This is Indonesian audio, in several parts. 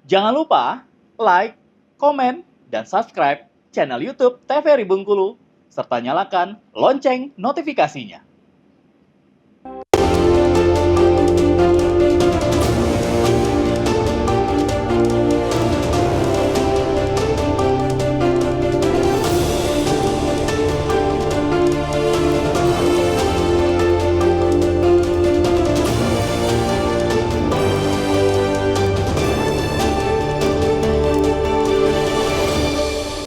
Jangan lupa like, komen, dan subscribe channel YouTube TVRI Bengkulu, serta nyalakan lonceng notifikasinya.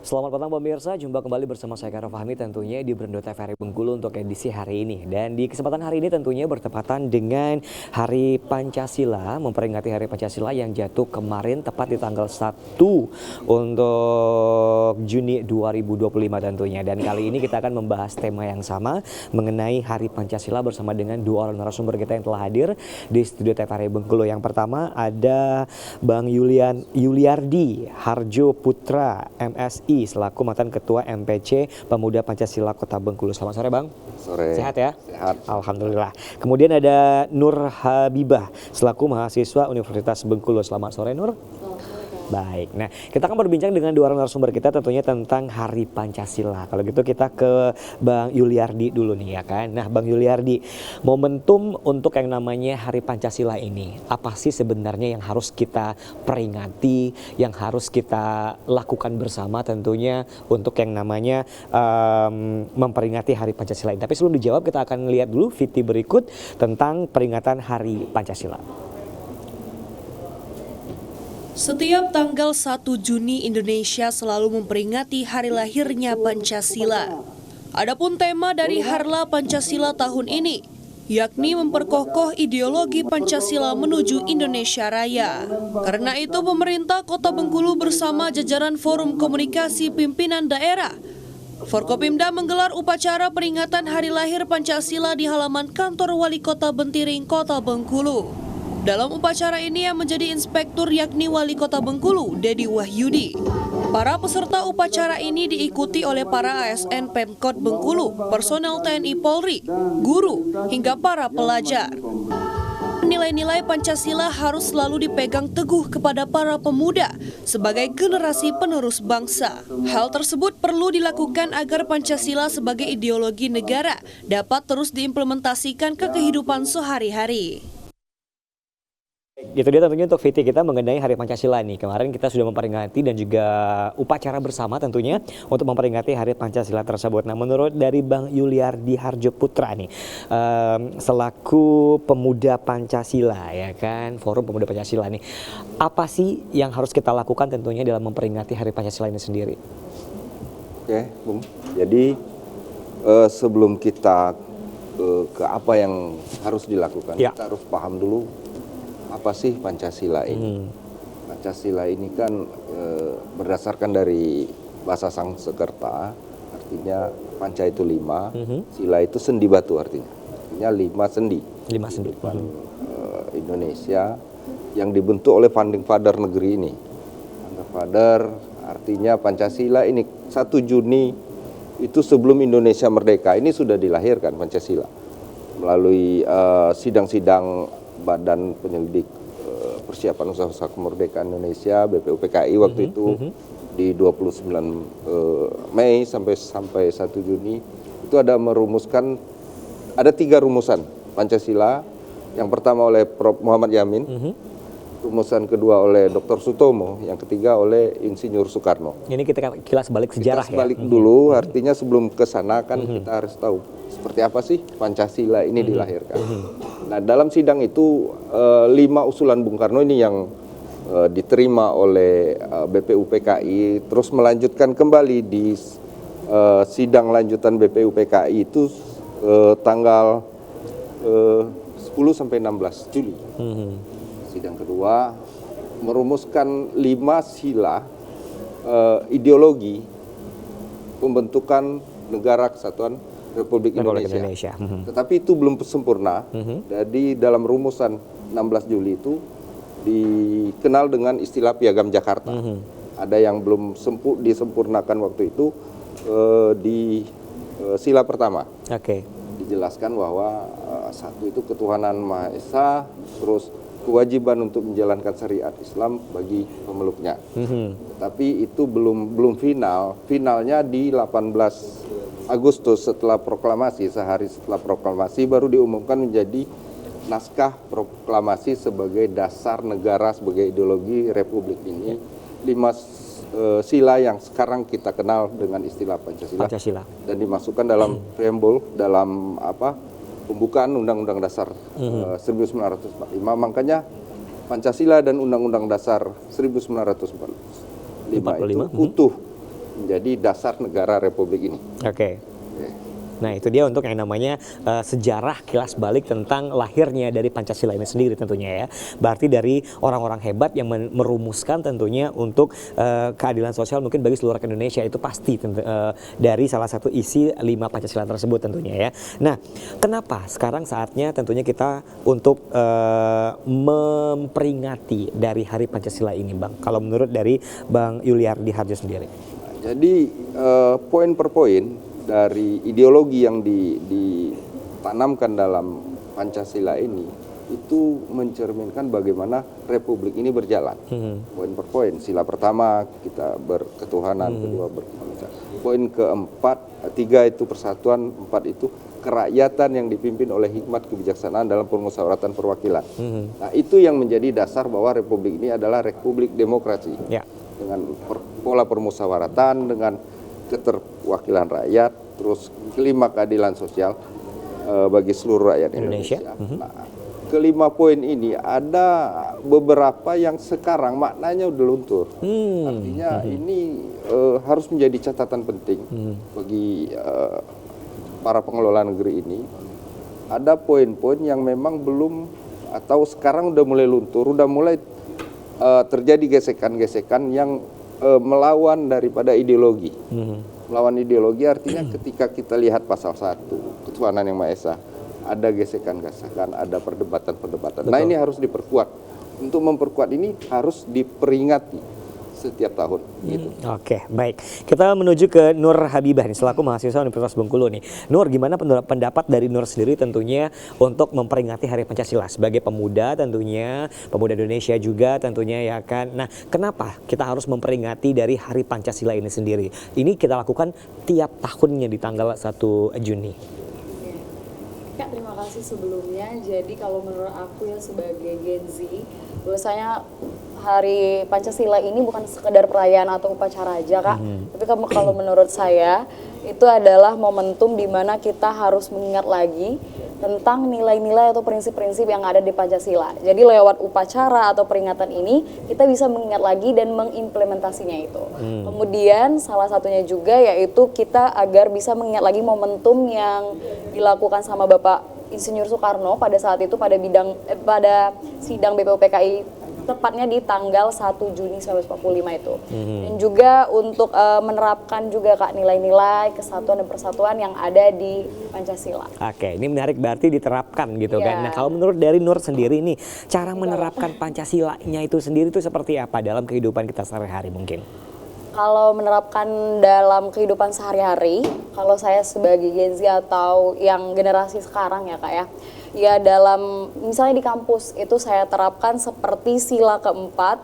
Selamat petang pemirsa, jumpa kembali bersama saya Kara Fahmi tentunya di Berendo TVRI Bengkulu untuk edisi hari ini. Dan di kesempatan hari ini tentunya bertepatan dengan Hari Pancasila, memperingati Hari Pancasila yang jatuh kemarin tepat di tanggal 1 untuk Juni 2025 tentunya. Dan kali ini kita akan membahas tema yang sama mengenai Hari Pancasila bersama dengan dua orang narasumber kita yang telah hadir di studio TVRI Bengkulu. Yang pertama ada Bang Yuliardi Harjo Putra MSI selaku mantan Ketua MPC Pemuda Pancasila Kota Bengkulu. Selamat sore Bang. Sore. Sehat ya? Sehat. Alhamdulillah. Kemudian ada Nur Habibah selaku mahasiswa Universitas Bengkulu. Selamat sore Nur. Baik, nah kita akan berbincang dengan dua orang narasumber kita tentunya tentang Hari Pancasila. Kalau gitu kita ke Bang Yuliardi dulu nih ya kan. Nah Bang Yuliardi, momentum untuk yang namanya Hari Pancasila ini, apa sih sebenarnya yang harus kita peringati, yang harus kita lakukan bersama tentunya untuk yang namanya memperingati Hari Pancasila ini. Tapi sebelum dijawab kita akan lihat dulu video berikut tentang peringatan Hari Pancasila. Setiap tanggal 1 Juni Indonesia selalu memperingati hari lahirnya Pancasila. Adapun tema dari Harla Pancasila tahun ini, yakni memperkokoh ideologi Pancasila menuju Indonesia Raya. Karena itu pemerintah Kota Bengkulu bersama jajaran Forum Komunikasi Pimpinan Daerah Forkopimda menggelar upacara peringatan hari lahir Pancasila di halaman kantor Wali Kota Bentiring, Kota Bengkulu. Dalam upacara ini yang menjadi inspektur yakni Wali Kota Bengkulu, Dedi Wahyudi. Para peserta upacara ini diikuti oleh para ASN Pemkot Bengkulu, personel TNI Polri, guru, hingga para pelajar. Nilai-nilai Pancasila harus selalu dipegang teguh kepada para pemuda sebagai generasi penerus bangsa. Hal tersebut perlu dilakukan agar Pancasila sebagai ideologi negara dapat terus diimplementasikan ke kehidupan sehari-hari. Itu dia tentunya untuk VT kita mengenai Hari Pancasila nih. Kemarin kita sudah memperingati dan juga upacara bersama tentunya untuk memperingati Hari Pancasila tersebut. Nah menurut dari Bang Yuliardi Harjo Putra nih, selaku pemuda Pancasila ya kan, Forum Pemuda Pancasila nih, apa sih yang harus kita lakukan tentunya dalam memperingati Hari Pancasila ini sendiri? Oke, Bung. Jadi sebelum kita ke apa yang harus dilakukan, Ya. kita harus paham dulu apa sih Pancasila ini. Pancasila ini kan berdasarkan dari bahasa Sanskerta, artinya Panca itu 5, Sila itu sendi batu artinya 5 sendi. 5 sendi. Indonesia yang dibentuk oleh founding father negeri ini. Founding father artinya Pancasila ini 1 Juni itu sebelum Indonesia merdeka ini sudah dilahirkan Pancasila melalui sidang-sidang Badan Penyelidik Persiapan Usaha Kemerdekaan Indonesia BPUPKI waktu itu di 29 Mei sampai 1 Juni itu ada merumuskan, ada 3 rumusan Pancasila. Yang pertama oleh Prof. Muhammad Yamin, rumusan kedua oleh Dr. Sutomo, yang ketiga oleh Insinyur Soekarno. Ini kita kilas balik sejarah Kita balik dulu, artinya sebelum ke sana kan kita harus tahu seperti apa sih Pancasila ini dilahirkan. Nah dalam sidang itu 5 usulan Bung Karno ini yang diterima oleh BPUPKI, terus melanjutkan kembali di sidang lanjutan BPUPKI itu tanggal 10 sampai 16 Juli. Sidang kedua merumuskan 5 sila ideologi pembentukan negara kesatuan Republik Indonesia. Tetapi itu belum sempurna. Jadi dalam rumusan 16 Juli itu dikenal dengan istilah Piagam Jakarta. Ada yang belum disempurnakan waktu itu di sila pertama. Dijelaskan bahwa satu itu ketuhanan Maha Esa, terus kewajiban untuk menjalankan syariat Islam bagi pemeluknya. Tapi itu belum final. Finalnya di 18 Agustus setelah proklamasi, sehari setelah proklamasi baru diumumkan menjadi naskah proklamasi sebagai dasar negara, sebagai ideologi republik ini. 5 sila yang sekarang kita kenal dengan istilah Pancasila. Dan dimasukkan dalam preambul, dalam pembukaan Undang-Undang Dasar 1945. Makanya Pancasila dan Undang-Undang Dasar 1945 itu utuh menjadi dasar negara republik ini. Oke. Nah itu dia untuk yang namanya sejarah kilas balik tentang lahirnya dari Pancasila ini sendiri tentunya ya. Berarti dari orang-orang hebat yang merumuskan tentunya untuk keadilan sosial mungkin bagi seluruh Indonesia, itu pasti dari salah satu isi 5 Pancasila tersebut tentunya ya. Nah kenapa sekarang saatnya tentunya kita untuk memperingati dari Hari Pancasila ini Bang, kalau menurut dari Bang Yuliardi Harjo sendiri? Jadi poin per poin dari ideologi yang ditanamkan dalam Pancasila ini itu mencerminkan bagaimana republik ini berjalan. Poin per poin. Sila pertama kita berketuhanan, kedua berkemanusiaan. Poin keempat, 3 itu persatuan, 4 itu kerakyatan yang dipimpin oleh hikmat kebijaksanaan dalam permusyawaratan perwakilan. Nah itu yang menjadi dasar bahwa republik ini adalah republik demokrasi. Dengan pola permusyawaratan, dengan keterwakilan rakyat, terus kelima keadilan sosial bagi seluruh rakyat Indonesia. Nah, kelima poin ini ada beberapa yang sekarang maknanya udah luntur. Artinya ini harus menjadi catatan penting bagi para pengelola negeri ini. Ada poin-poin yang memang belum atau sekarang udah mulai luntur, udah mulai terjadi gesekan-gesekan yang melawan daripada ideologi. Melawan ideologi artinya ketika kita lihat pasal 1 ketuhanan yang Maha Esa, ada gesekan-gesekan, ada perdebatan-perdebatan. Nah ini harus diperkuat. Untuk memperkuat ini harus diperingati setiap tahun. Gitu. Oke, baik. Kita menuju ke Nur Habibah nih, selaku mahasiswa Universitas Bengkulu nih. Nur, gimana pendapat dari Nur sendiri tentunya untuk memperingati Hari Pancasila sebagai pemuda tentunya, pemuda Indonesia juga tentunya ya kan. Nah, kenapa kita harus memperingati dari Hari Pancasila ini sendiri? Ini kita lakukan tiap tahunnya di tanggal 1 Juni. Kak, terima kasih sebelumnya. Jadi kalau menurut aku ya sebagai Gen Z, bahwasanya Hari Pancasila ini bukan sekedar perayaan atau upacara aja Kak, tapi kalau menurut saya itu adalah momentum di mana kita harus mengingat lagi tentang nilai-nilai atau prinsip-prinsip yang ada di Pancasila. Jadi lewat upacara atau peringatan ini kita bisa mengingat lagi dan mengimplementasinya itu. Kemudian salah satunya juga yaitu kita agar bisa mengingat lagi momentum yang dilakukan sama Bapak Insinyur Soekarno pada saat itu pada sidang BPUPKI tepatnya di tanggal 1 Juni 1945 itu. Dan juga untuk menerapkan juga Kak nilai-nilai kesatuan dan persatuan yang ada di Pancasila. Oke, ini menarik berarti diterapkan gitu kan. Nah, kalau menurut dari Nur sendiri nih, cara menerapkan Pancasilanya itu sendiri itu seperti apa dalam kehidupan kita sehari-hari mungkin? Kalau menerapkan dalam kehidupan sehari-hari, kalau saya sebagai Gen Z atau yang generasi sekarang ya Kak ya dalam misalnya di kampus itu saya terapkan seperti sila keempat.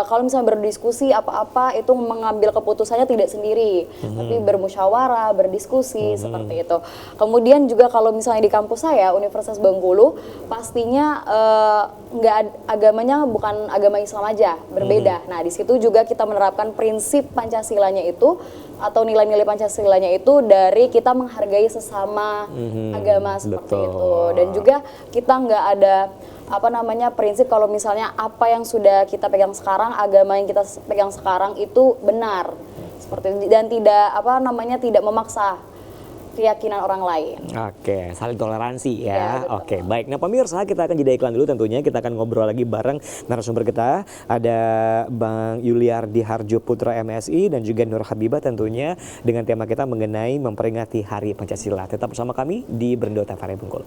Kalau misalnya berdiskusi apa-apa itu mengambil keputusannya tidak sendiri, tapi bermusyawarah, berdiskusi seperti itu. Kemudian juga kalau misalnya di kampus saya Universitas Bengkulu, pastinya agamanya bukan agama Islam aja, berbeda. Nah di situ juga kita menerapkan prinsip Pancasilanya itu atau nilai-nilai Pancasilanya itu dari kita menghargai sesama agama seperti itu. Dan juga kita nggak ada prinsip kalau misalnya apa yang sudah kita pegang sekarang, agama yang kita pegang sekarang itu benar seperti itu, dan tidak memaksa keyakinan orang lain. Oke, saling toleransi ya. Oke, baik. Nah pemirsa, kita akan jeda iklan dulu tentunya. Kita akan ngobrol lagi bareng narasumber kita. Ada Bang Yuliardi Harjo Putra MSI dan juga Nur Habibah tentunya dengan tema kita mengenai memperingati Hari Pancasila. Tetap bersama kami di Berndo TVRI Bengkulu.